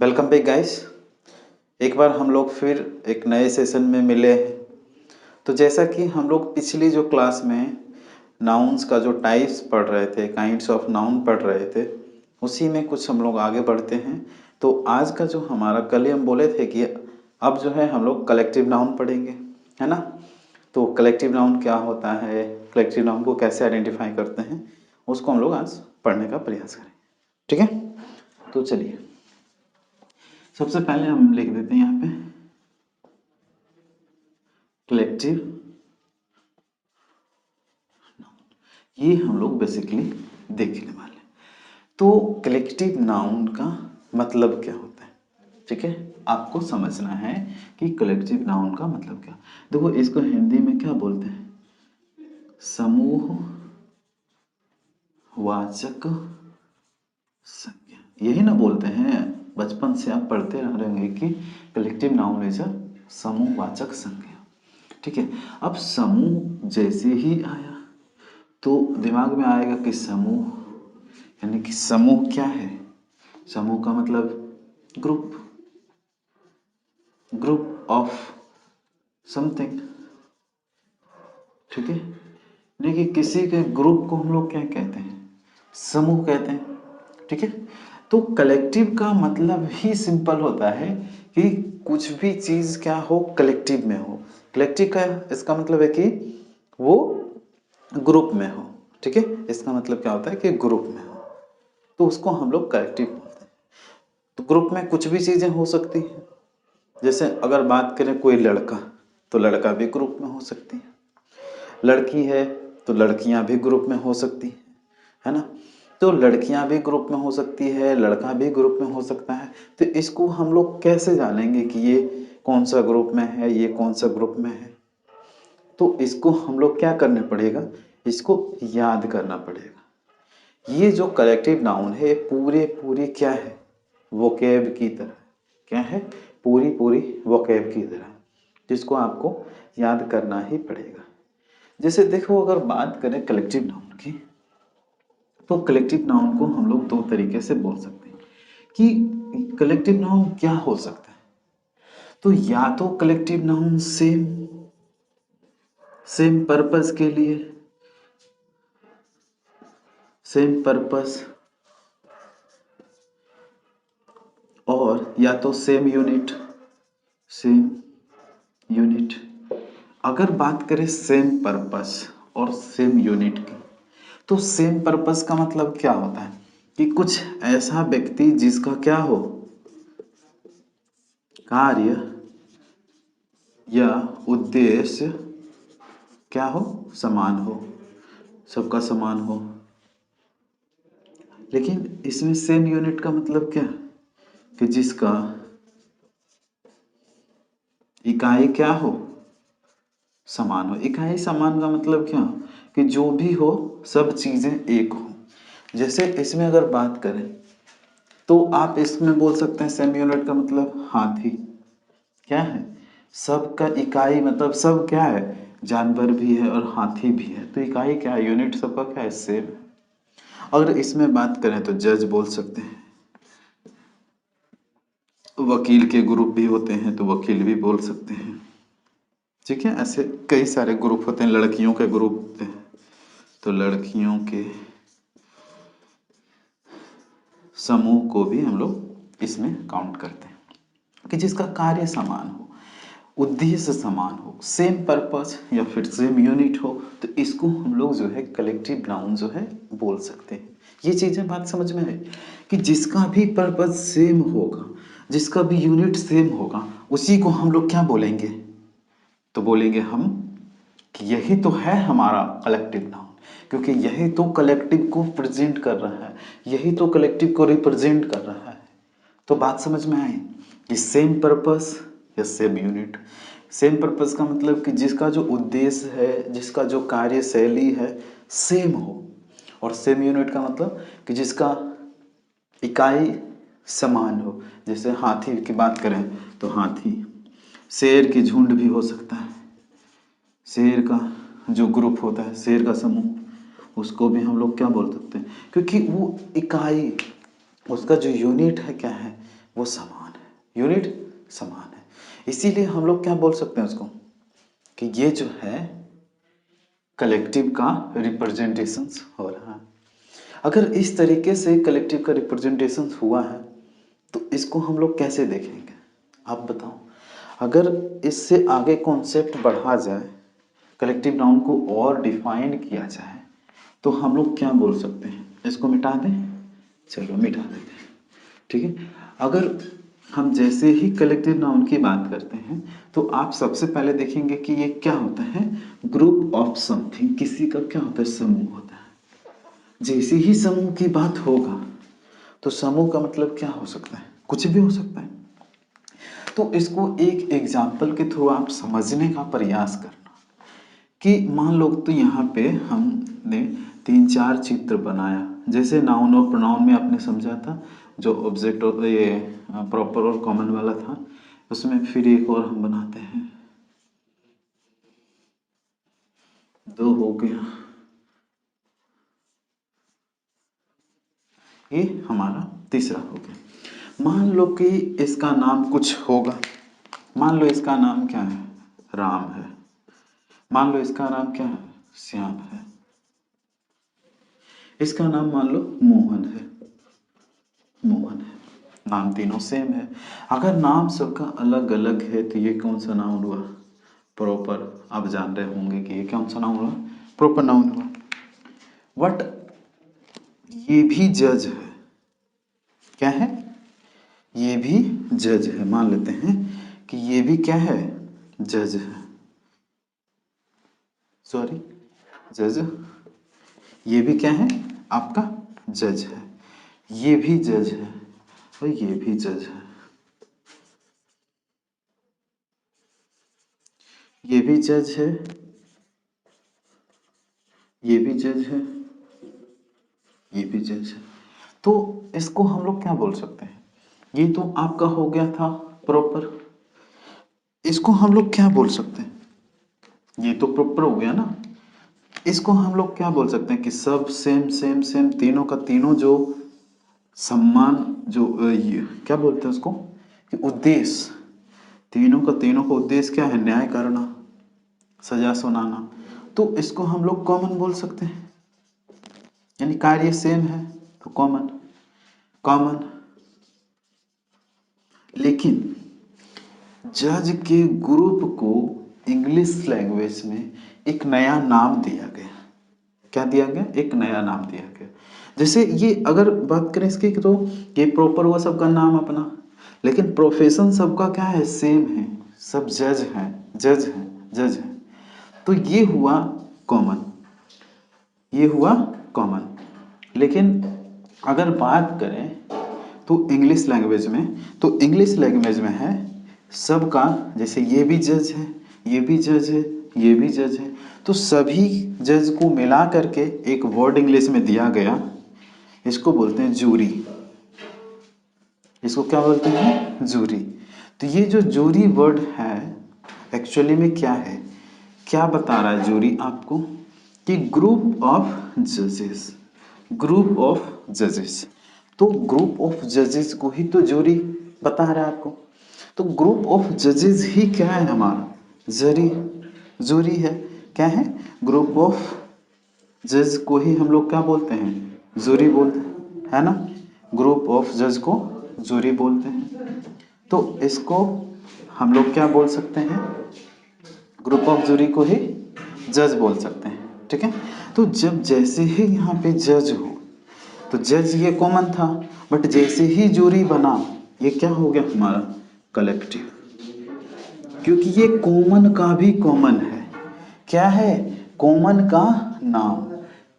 Welcome back guys. एक बार हम लोग फिर एक नए सेशन में मिले हैं। तो जैसा कि हम लोग पिछली जो क्लास में नाउन्स का जो टाइप्स पढ़ रहे थे, काइंड्स ऑफ नाउन पढ़ रहे थे, उसी में कुछ हम लोग आगे बढ़ते हैं। तो आज का जो हमारा, कल ही हम बोले थे कि अब जो है हम लोग कलेक्टिव नाउन पढ़ेंगे, है ना। तो कलेक्टिव नाउन क्या होता है, कलेक्टिव नाउन को कैसे आइडेंटिफाई करते हैं, उसको हम लोग आज पढ़ने का प्रयास करेंगे। ठीक है, तो चलिए सबसे पहले हम लिख देते हैं यहाँ पे कलेक्टिव। ये हम लोग बेसिकली देखने वाले हैं। तो कलेक्टिव नाउन का मतलब क्या होता है, ठीक है, आपको समझना है कि कलेक्टिव नाउन का मतलब क्या। देखो इसको हिंदी में क्या बोलते हैं, समूह वाचक संज्ञा, यही ना बोलते हैं। बचपन से आप पढ़ते रह रहे होंगे कि कलेक्टिव नाउन इज अ समूहवाचक संज्ञा। ठीक है, अब समूह जैसे ही आया तो दिमाग में आएगा कि समूह, यानी कि समूह क्या है, समूह का मतलब ग्रुप, ग्रुप ऑफ समथिंग। ठीक है, यानी कि किसी के ग्रुप को हम लोग क्या कहते हैं, समूह कहते हैं। ठीक है, तो कलेक्टिव का मतलब ही सिंपल होता है कि कुछ भी चीज क्या हो, कलेक्टिव में हो। कलेक्टिव का इसका मतलब है कि वो ग्रुप में हो। ठीक है, इसका मतलब क्या होता है कि ग्रुप में हो, तो उसको हम लोग कलेक्टिव बोलते हैं। तो ग्रुप में कुछ भी चीजें हो सकती हैं। जैसे अगर बात करें कोई लड़का, तो लड़का भी ग्रुप में हो सकती है, लड़की है तो लड़कियां भी ग्रुप में हो सकती है ना। तो लड़कियां भी ग्रुप में हो सकती है, लड़का भी ग्रुप में हो सकता है। तो इसको हम लोग कैसे जानेंगे कि ये कौन सा ग्रुप में है, ये कौन सा ग्रुप में है। तो इसको हम लोग क्या करना पड़ेगा, इसको याद करना पड़ेगा। ये जो कलेक्टिव नाउन है पूरे पूरी क्या है, वोकेब की तरह। क्या है, पूरी पूरी वोकेब की तरह, जिसको आपको याद करना ही पड़ेगा। जैसे देखो अगर बात करें कलेक्टिव नाउन की, तो कलेक्टिव नाउन को हम लोग दो तरीके से बोल सकते हैं कि कलेक्टिव नाउन क्या हो सकता है। तो या तो collective noun same same purpose के लिए, सेम पर्पस, और या तो सेम यूनिट, सेम यूनिट। अगर बात करें सेम पर्पस और सेम यूनिट की, तो सेम पर्पस का मतलब क्या होता है कि कुछ ऐसा व्यक्ति जिसका क्या हो, कार्य या उद्देश्य क्या हो, समान हो, सबका समान हो। लेकिन इसमें सेम यूनिट का मतलब क्या, कि जिसका इकाई क्या हो, समान हो। इकाई समान का मतलब क्या, कि जो भी हो सब चीजें एक हो। जैसे इसमें अगर बात करें तो आप इसमें बोल सकते हैं सेम यूनिट का मतलब हाथी क्या है, सबका इकाई मतलब सब क्या है, जानवर भी है और हाथी भी है। तो इकाई क्या है, यूनिट सबका क्या है, सेम। अगर इसमें बात करें तो जज बोल सकते हैं, वकील के ग्रुप भी होते हैं तो वकील भी बोल सकते हैं। ठीक है, ऐसे कई सारे ग्रुप होते हैं। लड़कियों के ग्रुप होते हैं तो लड़कियों के समूह को भी हम लोग इसमें काउंट करते हैं, कि जिसका कार्य समान हो, उद्देश्य समान हो, सेम पर्पस या फिर सेम यूनिट हो, तो इसको हम लोग जो है कलेक्टिव नाउन जो है बोल सकते हैं। ये चीजें बात समझ में है कि जिसका भी पर्पस सेम होगा, जिसका भी यूनिट सेम होगा, उसी को हम लोग क्या बोलेंगे, तो बोलेंगे हम कि यही तो है हमारा कलेक्टिव नाउन, क्योंकि यही तो कलेक्टिव को प्रेजेंट कर रहा है, यही तो कलेक्टिव को रिप्रेजेंट कर रहा है। तो बात समझ में आई कि सेम पर्पस या सेम यूनिट। सेम पर्पस का मतलब कि जिसका जो उद्देश्य है, जिसका जो कार्यशैली है सेम हो, और सेम यूनिट का मतलब कि जिसका इकाई समान हो। जैसे हाथी की बात करें तो हाथी, शेर की झुंड भी हो सकता है, शेर का जो ग्रुप होता है, शेर का समूह, उसको भी हम लोग क्या बोल सकते हैं, क्योंकि वो इकाई, उसका जो यूनिट है क्या है, वो समान है, यूनिट समान है। इसीलिए हम लोग क्या बोल सकते हैं उसको कि ये जो है कलेक्टिव का रिप्रेजेंटेशन हो रहा है। अगर इस तरीके से कलेक्टिव का रिप्रेजेंटेशन हुआ है तो इसको हम लोग कैसे देखेंगे आप बताओ। अगर इससे आगे कॉन्सेप्ट बढ़ा जाए, कलेक्टिव नाउन को और डिफाइन किया जाए तो हम लोग क्या बोल सकते हैं, इसको मिटा दें, चलो मिटा देते हैं, ठीक है। अगर हम जैसे ही कलेक्टिव नाउन की बात करते हैं तो आप सबसे पहले देखेंगे कि ये क्या होता है, ग्रुप ऑफ समथिंग, किसी का क्या होता है, समूह होता है। जैसे ही समूह की बात होगा तो समूह का मतलब क्या हो सकता है, कुछ भी हो सकता है। तो इसको एक एग्जाम्पल के थ्रू आप समझने का प्रयास करना कि मान लो तो यहाँ पे हमने 3-4 चित्र बनाया, जैसे नाउन और प्रोनाउन में आपने समझा था, जो ऑब्जेक्ट और ये प्रॉपर और कॉमन वाला था, उसमें फिर एक और हम बनाते हैं, 2 हो गया, ये हमारा तीसरा हो गया। मान लो कि इसका नाम कुछ होगा, मान लो इसका नाम क्या है, राम है, मान लो इसका नाम क्या है, श्याम है, इसका नाम मान लो मोहन है, मोहन है, नाम तीनों सेम है। अगर नाम सबका अलग अलग है तो ये कौन सा नाउन हुआ, प्रॉपर। आप जान रहे होंगे कि ये कौन सा नाउन हुआ, प्रॉपर नाउन हुआ। बट ये भी जज है, क्या है, ये भी जज है, मान लेते हैं कि ये भी क्या है, जज है, सॉरी जज, ये भी क्या है आपका जज है, ये भी जज है और ये भी जज है, ये भी जज है, ये भी जज है, ये भी जज है। तो इसको हम लोग क्या बोल सकते हैं, ये तो आपका हो गया था प्रॉपर, इसको हम लोग क्या बोल सकते हैं, ये तो प्रॉपर हो गया ना, इसको हम लोग क्या बोल सकते हैं कि सब सेम सेम सेम, तीनों का तीनों जो सम्मान, जो ये क्या बोलते हैं उसको कि उद्देश्य, तीनों का तीनों का उद्देश्य क्या है, न्याय करना, सजा सुनाना, तो इसको हम लोग कॉमन बोल सकते हैं, यानी कार्य सेम है तो कॉमन, कॉमन। लेकिन जज के ग्रुप को इंग्लिश लैंग्वेज में एक नया नाम दिया गया, क्या दिया गया, एक नया नाम दिया गया। जैसे ये अगर बात करें इसकी तो ये प्रॉपर हुआ सबका नाम अपना, लेकिन प्रोफेशन सबका क्या है, सेम है, सब जज हैं, जज हैं, जज हैं, तो ये हुआ कॉमन, ये हुआ कॉमन। लेकिन अगर बात करें तो इंग्लिश लैंग्वेज में, तो इंग्लिश लैंग्वेज में है सबका, जैसे ये भी जज है, ये भी जज है, ये भी जज है, तो सभी जज को मिला करके एक वर्ड इंग्लिश में दिया गया, इसको बोलते हैं जूरी, इसको क्या बोलते हैं, जूरी। तो ये जो जूरी वर्ड है एक्चुअली में क्या है, क्या बता रहा है जूरी आपको कि ग्रुप ऑफ जजेस, ग्रुप ऑफ जजेस, तो ग्रुप ऑफ जजेस को ही तो जूरी बता रहा है आपको, तो ग्रुप ऑफ जजेस ही क्या है हमारा, जरी, जूरी है, क्या है, ग्रुप ऑफ जज को ही हम लोग क्या बोलते हैं, जूरी बोलते हैं, है ना, ग्रुप ऑफ जज को जूरी बोलते हैं। तो इसको हम लोग क्या बोल सकते हैं, ग्रुप ऑफ जूरी को ही जज बोल सकते हैं, ठीक है। तो जब जैसे ही यहाँ पे जज हो, तो जज ये कॉमन था, बट जैसे ही जूरी बना ये क्या हो गया हमारा कलेक्टिव, क्योंकि ये कॉमन का भी कॉमन है, क्या है, कॉमन का नाम,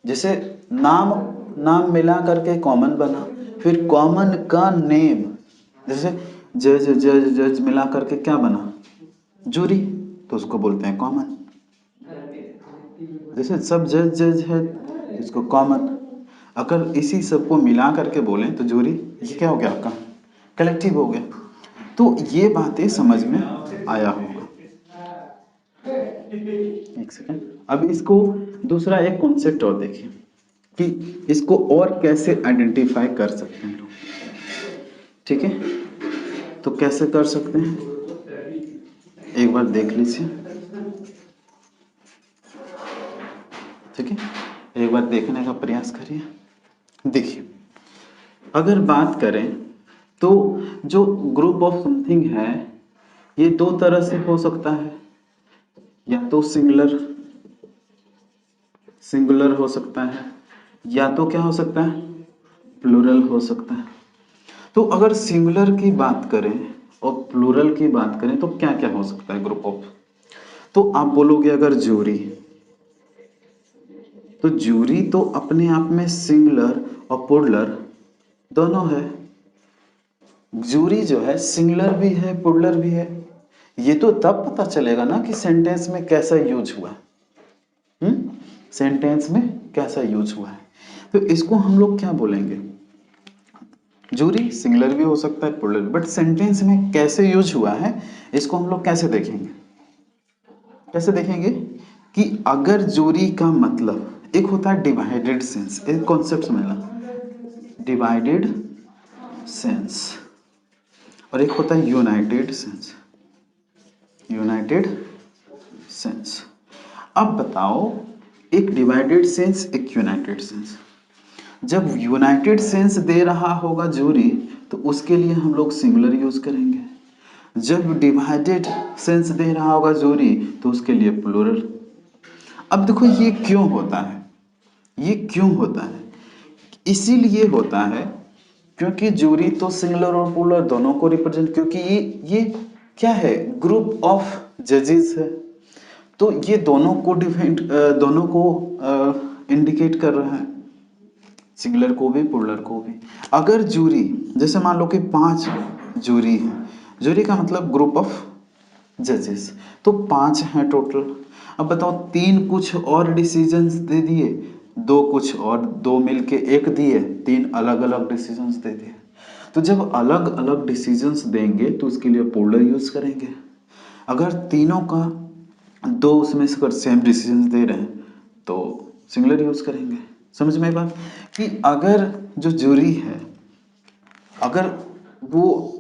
जैसे नाम, नाम मिला करके कॉमन बना, फिर कॉमन का नेम, जैसे जज जज जज मिला करके क्या बना, जूरी, तो उसको बोलते हैं कॉमन। जैसे सब जज जज है, इसको कॉमन, अगर इसी सबको मिला करके बोलें तो जूरी, ये क्या हो गया आपका कलेक्टिव हो गया। तो ये बातें समझ में आया होगा। एक सेकंड, अब इसको दूसरा एक कॉन्सेप्ट और देखिए कि इसको और कैसे आइडेंटिफाई कर सकते हैं लोग, ठीक है। तो कैसे कर सकते हैं, एक बार देख लीजिए, ठीक है, एक बार देखने का प्रयास करिए। देखिए, अगर बात करें तो जो ग्रुप ऑफ समथिंग है ये दो तरह से हो सकता है, या तो सिंगुलर हो सकता है, या तो क्या हो सकता है, प्लूरल हो सकता है। तो अगर सिंगुलर की बात करें और प्लूरल की बात करें तो क्या क्या हो सकता है ग्रुप ऑफ, तो आप बोलोगे अगर ज्यूरी, तो ज्यूरी तो अपने आप में सिंगुलर और प्लूरल दोनों है। ज्यूरी जो है सिंगुलर भी है प्लूरल भी है, ये तो तब पता चलेगा ना कि सेंटेंस में कैसा यूज हुआ है, सेंटेंस में कैसा यूज हुआ है। तो इसको हम लोग क्या बोलेंगे, ज्यूरी सिंगुलर भी हो सकता है प्लूरल, बट सेंटेंस में कैसे यूज हुआ है इसको हम लोग कैसे देखेंगे, कैसे देखेंगे कि अगर ज्यूरी का मतलब एक होता है डिवाइडेड सेंस, एक कॉन्सेप्ट समझना, डिवाइडेड सेंस, और एक होता है यूनाइटेड सेंस, यूनाइटेड सेंस। अब बताओ, एक डिवाइडेड सेंस एक यूनाइटेड सेंस, जब यूनाइटेड सेंस दे रहा होगा ज्यूरी तो उसके लिए हम लोग सिंगुलर यूज करेंगे, जब डिवाइडेड सेंस दे रहा होगा ज्यूरी तो उसके लिए प्लूरल। अब देखो ये क्यों होता है, ये क्यों होता है, इसीलिए होता है क्योंकि ज्यूरी तो सिंगुलर और प्लूरल दोनों को रिप्रेजेंट, क्योंकि ये क्या है, ग्रुप ऑफ जजेस है, तो ये दोनों को डिफाइन, दोनों को इंडिकेट कर रहा है, सिंगुलर को भी प्लूरल को भी। अगर ज्यूरी, जैसे मान लो कि 5 ज्यूरी है, ज्यूरी का मतलब ग्रुप ऑफ जजेस, तो 5 हैं टोटल। अब बताओ 3 कुछ और डिसीजंस दे दिए, 2 कुछ और, 2 मिलके 1 दिए, 3 अलग अलग डिसीजंस दे दिए। तो जब अलग अलग डिसीजंस देंगे तो उसके लिए प्लूरल यूज करेंगे। अगर तीनों का 2 उसमें से अगर सेम डिसीजंस दे रहे हैं तो सिंगुलर यूज करेंगे। समझ में बात कि अगर जो ज्यूरी है, अगर वो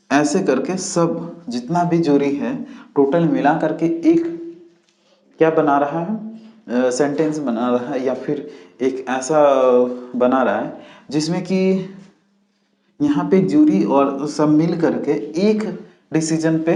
ऐसे करके सब जितना भी ज्यूरी है टोटल मिला करके एक क्या बना रहा है, सेंटेंस बना रहा है, या फिर एक ऐसा बना रहा है जिसमें कि यहाँ पे ज्यूरी और सब मिल करके एक डिसीजन पे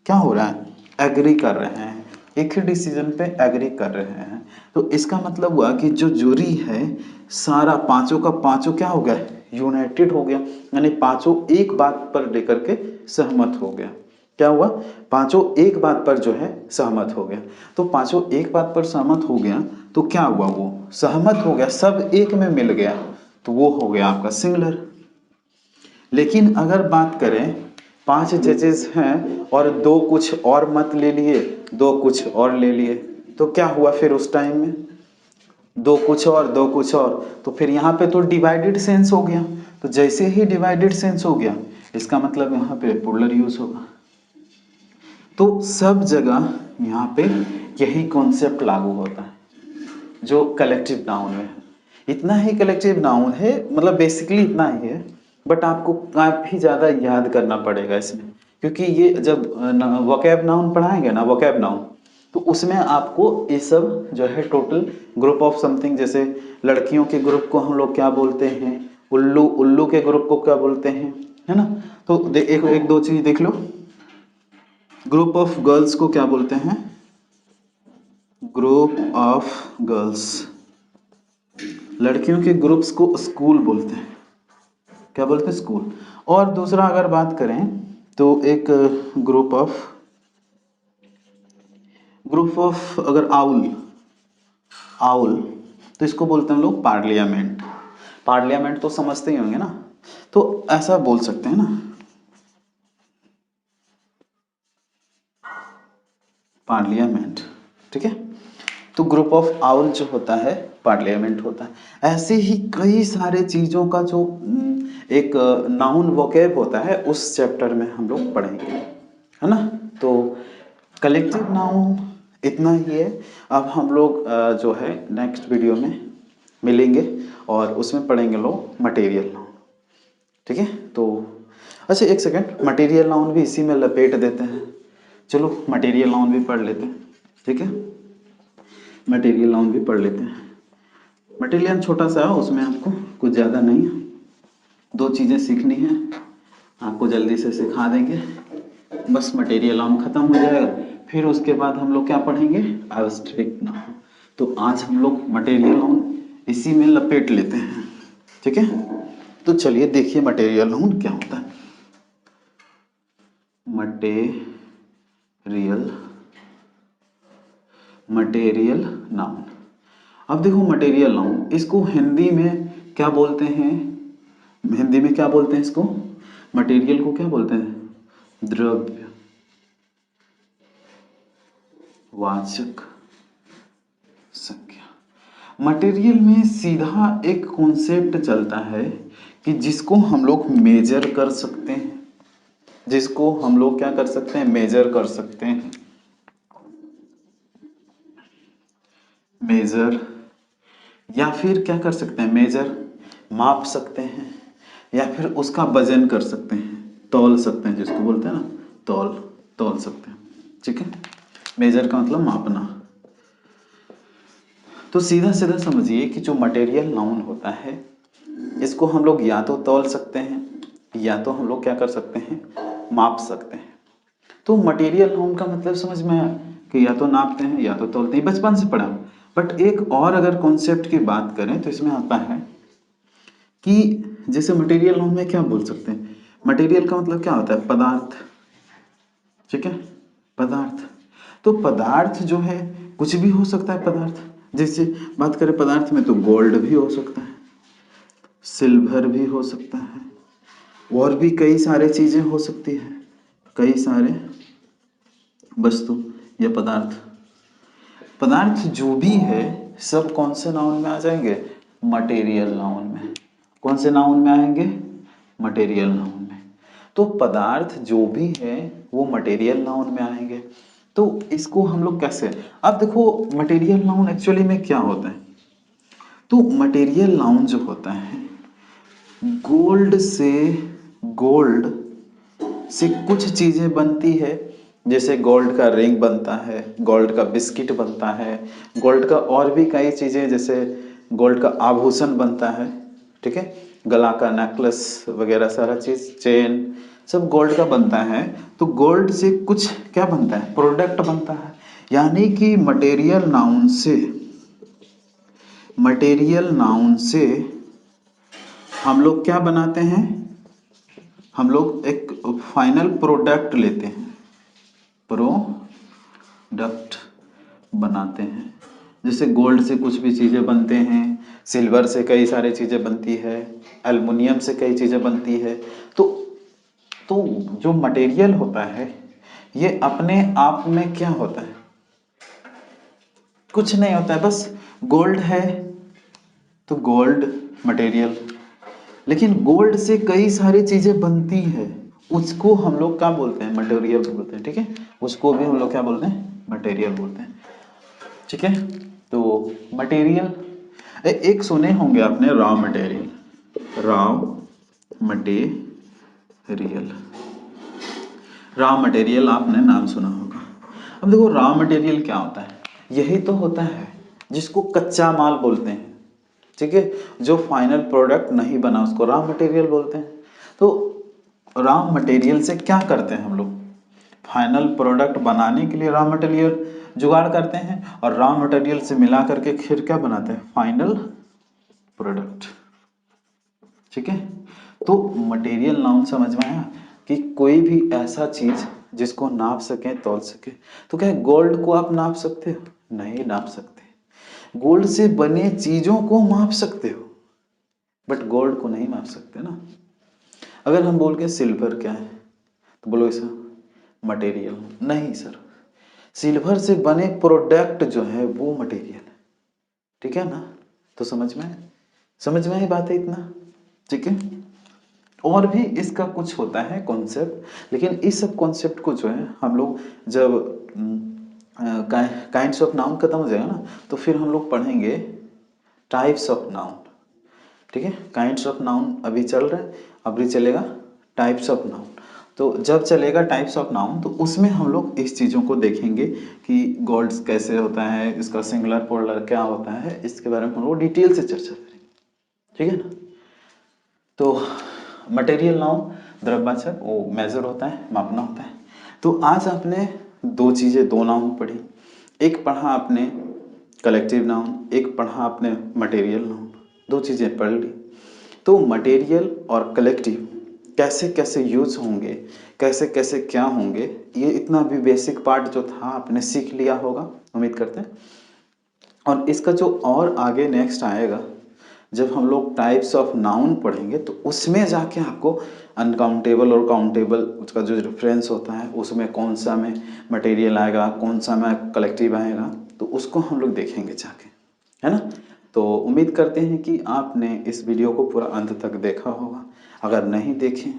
क्या हो रहा है, एग्री कर रहे हैं, एक ही डिसीजन पे एग्री कर रहे हैं। तो इसका मतलब हुआ कि जो ज्यूरी है सारा पांचों का पांचों क्या हो गया, यूनाइटेड हो गया, यानी पांचों एक बात पर लेकर के सहमत हो गया। क्या हुआ, पांचों एक बात पर जो है सहमत हो गया। तो पांचों एक बात पर सहमत हो गया तो क्या हुआ, वो सहमत हो गया, सब एक में मिल गया, तो वो हो गया आपका सिंगुलर। लेकिन अगर बात करें 5 जजेस हैं और 2 कुछ और मत ले लिए, 2 कुछ और ले लिए, तो क्या हुआ फिर उस टाइम में, 2 कुछ और 2 कुछ और, तो फिर यहाँ पे तो डिवाइडेड सेंस हो गया। तो जैसे ही डिवाइडेड सेंस हो गया इसका मतलब यहाँ पे प्लूरल यूज होगा। तो सब जगह यहाँ पे यही कॉन्सेप्ट लागू होता है जो कलेक्टिव नाउन में है। इतना ही कलेक्टिव नाउन है, मतलब बेसिकली इतना ही है, बट आपको काफ़ी ज़्यादा याद करना पड़ेगा इसमें, क्योंकि ये जब वोकैब नाउन पढ़ाएंगे ना, वोकैब नाउन, तो उसमें आपको ये सब जो है टोटल ग्रुप ऑफ समथिंग, जैसे लड़कियों के ग्रुप को हम लोग क्या बोलते हैं, उल्लू, उल्लू के ग्रुप को क्या बोलते हैं, है ना। तो एक दो चीज़ देख लो, ग्रुप ऑफ गर्ल्स को क्या बोलते हैं, ग्रुप ऑफ गर्ल्स, लड़कियों के ग्रुप्स को स्कूल बोलते हैं, क्या बोलते हैं, स्कूल। और दूसरा अगर बात करें तो एक ग्रुप ऑफ अगर आउल, आउल, तो इसको बोलते हैं हम लोग पार्लियामेंट। पार्लियामेंट तो समझते ही होंगे ना, तो ऐसा बोल सकते हैं ना, पार्लियामेंट, ठीक है। तो ग्रुप ऑफ आउल जो होता है पार्लियामेंट होता है। ऐसे ही कई सारे चीज़ों का जो एक नाउन वोकैब होता है उस चैप्टर में हम लोग पढ़ेंगे, है ना। तो कलेक्टिव नाउन इतना ही है। अब हम लोग जो है नेक्स्ट वीडियो में मिलेंगे और उसमें पढ़ेंगे लोग मटेरियल नाउन, ठीक है। तो अच्छा एक सेकेंड, मटेरियल नाउन भी इसी में लपेट देते हैं। चलो मटेरियल नाउन भी पढ़ लेते हैं, ठीक है, मटेरियल नाउन भी पढ़ लेते हैं। मटेरियल छोटा सा है, उसमें आपको कुछ ज़्यादा नहीं है, 2 चीज़ें सीखनी है, आपको जल्दी से सिखा देंगे, बस मटेरियल नाउन खत्म हो जाएगा। फिर उसके बाद हम लोग क्या पढ़ेंगे, एब्स्ट्रैक्ट नाउन। तो आज हम लोग मटेरियल नाउन इसी में लपेट लेते हैं, ठीक है। तो चलिए देखिए मटेरियल नाउन क्या होता है। Material noun. अब देखो मटेरियल नाउन, इसको हिंदी में क्या बोलते हैं, हिंदी में क्या बोलते हैं इसको, मटेरियल को क्या बोलते हैं, द्रव्य वाचक संज्ञा। मटेरियल में सीधा एक कॉन्सेप्ट चलता है कि जिसको हम लोग मेजर कर सकते हैं, जिसको हम लोग क्या कर सकते हैं, मेजर कर सकते हैं, मेजर, या फिर क्या कर सकते हैं, मेजर माप सकते हैं, या फिर उसका वजन कर सकते हैं, तौल सकते हैं, जिसको बोलते हैं ना तौल सकते हैं, ठीक है। मेजर का मतलब मापना। तो सीधा सीधा समझिए कि जो मटेरियल नाउन होता है, इसको हम लोग या तो तौल सकते हैं, या तो हम लोग क्या कर सकते हैं, माप सकते हैं। तो मटेरियल नाउन का मतलब समझ में आया कि या तो नापते हैं या तो तौलते हैं, बचपन से पढ़ा। बट एक और अगर कॉन्सेप्ट की बात करें तो इसमें आता है कि जैसे मटेरियल नाउन में क्या बोल सकते हैं, मटेरियल का मतलब क्या होता है, पदार्थ, ठीक है, पदार्थ। तो पदार्थ जो है कुछ भी हो सकता है पदार्थ। जैसे बात करें पदार्थ में तो गोल्ड भी हो सकता है, सिल्वर भी हो सकता है, और भी कई सारे चीजें हो सकती है, कई सारे वस्तु या पदार्थ। पदार्थ जो भी है सब कौन से नाउन में आ जाएंगे, मटेरियल नाउन में। कौन से नाउन में आएंगे, मटेरियल नाउन में। तो पदार्थ जो भी है वो मटेरियल नाउन में आएंगे। तो इसको हम लोग कैसे, अब देखो मटेरियल नाउन एक्चुअली में क्या होता है। तो मटेरियल नाउन जो होता है, गोल्ड से कुछ चीजें बनती है। जैसे गोल्ड का रिंग बनता है, गोल्ड का बिस्किट बनता है, गोल्ड का और भी कई चीजें, जैसे गोल्ड का आभूषण बनता है, ठीक है, गला का नेकलेस वगैरह सारा चीज, चेन, सब गोल्ड का बनता है। तो गोल्ड से कुछ क्या बनता है, प्रोडक्ट बनता है। यानी कि मटेरियल नाउन से हम लोग क्या बनाते हैं, हम लोग एक फाइनल प्रोडक्ट लेते हैं, प्रोडक्ट बनाते हैं। जैसे गोल्ड से कुछ भी चीज़ें बनते हैं, सिल्वर से कई सारी चीज़ें बनती है, एल्युमिनियम से कई चीज़ें बनती है। तो जो मटेरियल होता है ये अपने आप में क्या होता है, कुछ नहीं होता है, बस गोल्ड है तो गोल्ड मटेरियल। लेकिन गोल्ड से कई सारी चीजें बनती है, उसको हम लोग क्या बोलते हैं, मटेरियल बोलते हैं, ठीक है। उसको भी हम लोग क्या बोलते हैं, मटेरियल बोलते हैं, ठीक है। तो मटेरियल, एक सुने होंगे आपने raw material, raw material, raw material आपने नाम सुना होगा। अब देखो रॉ मटेरियल क्या होता है, यही तो होता है जिसको कच्चा माल बोलते हैं, ठीक है। जो फाइनल प्रोडक्ट नहीं बना उसको रॉ मटेरियल बोलते हैं। तो रॉ मटेरियल से क्या करते हैं हम लोग, फाइनल प्रोडक्ट बनाने के लिए रॉ मटेरियल जुगाड़ करते हैं, और रॉ मटेरियल से मिला करके फिर क्या बनाते हैं, फाइनल प्रोडक्ट, ठीक है। तो मटेरियल नाउन समझ में आया कि कोई भी ऐसा चीज जिसको नाप सके, तौल सके। तो क्या गोल्ड को आप नाप सकते हो, नहीं नाप सकते। गोल्ड से बने चीजों को माप सकते हो बट गोल्ड को नहीं माप सकते ना। अगर हम बोल के सिल्वर क्या है तो बोलो सर मटेरियल, नहीं सर, सिल्वर से बने प्रोडक्ट जो है वो मटेरियल है, ठीक है ना। तो समझ में आई बात है इतना, ठीक है। और भी इसका कुछ होता है कॉन्सेप्ट, लेकिन इस सब कॉन्सेप्ट को जो है हम लोग जब काइंड्स ऑफ नाउन खत्म हो जाएगा ना, तो फिर हम लोग पढ़ेंगे टाइप्स ऑफ नाउन, ठीक है। काइंड्स ऑफ नाउन अभी चल रहा है, अभी चलेगा टाइप्स ऑफ नाउन। तो जब चलेगा टाइप्स ऑफ नाउन तो उसमें हम लोग इस चीज़ों को देखेंगे कि गोल्ड्स कैसे होता है, इसका सिंगुलर प्लूरल क्या होता है, इसके बारे में हम लोग डिटेल से चर्चा करेंगे, ठीक है ना। तो मटेरियल नाउन द्रव्यवाचक, वो मेजर होता है, मापना होता है। तो आज आपने दो चीज़ें, दो नाउन पढ़ी, एक पढ़ा आपने कलेक्टिव नाउन, एक पढ़ा आपने मटेरियल नाउन, दो चीज़ें पढ़ ली। तो मटेरियल और कलेक्टिव कैसे कैसे यूज होंगे, कैसे कैसे क्या होंगे, ये इतना भी बेसिक पार्ट जो था आपने सीख लिया होगा, उम्मीद करते हैं। और इसका जो और आगे नेक्स्ट आएगा, जब हम लोग टाइप्स ऑफ नाउन पढ़ेंगे तो उसमें जाके आपको अनकाउंटेबल और काउंटेबल उसका जो रेफरेंस होता है, उसमें कौन सा में मटेरियल आएगा, कौन सा में कलेक्टिव आएगा, तो उसको हम लोग देखेंगे जाके, है ना। तो उम्मीद करते हैं कि आपने इस वीडियो को पूरा अंत तक देखा होगा। अगर नहीं देखें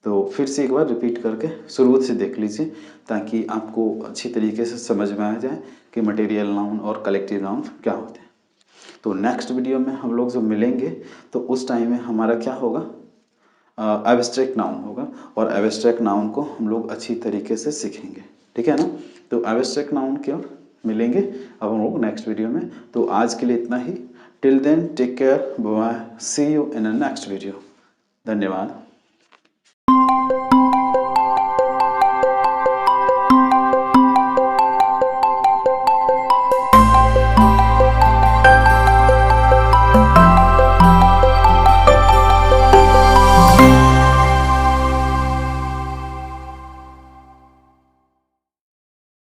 तो फिर से एक बार रिपीट करके शुरू से देख लीजिए, ताकि आपको अच्छी तरीके से समझ में आ जाए कि मटेरियल नाउन और कलेक्टिव नाउन क्या होते हैं। तो नेक्स्ट वीडियो में हम लोग जब मिलेंगे तो उस टाइम में हमारा क्या होगा, एब्स्ट्रैक्ट नाउन होगा, और एब्स्ट्रैक्ट नाउन को हम लोग अच्छी तरीके से सीखेंगे, ठीक है ना। तो एब्स्ट्रैक्ट नाउन की ओर मिलेंगे अब हम लोग नेक्स्ट वीडियो में। तो आज के लिए इतना ही। Till then take care, bye, see you in a next video. धन्यवाद।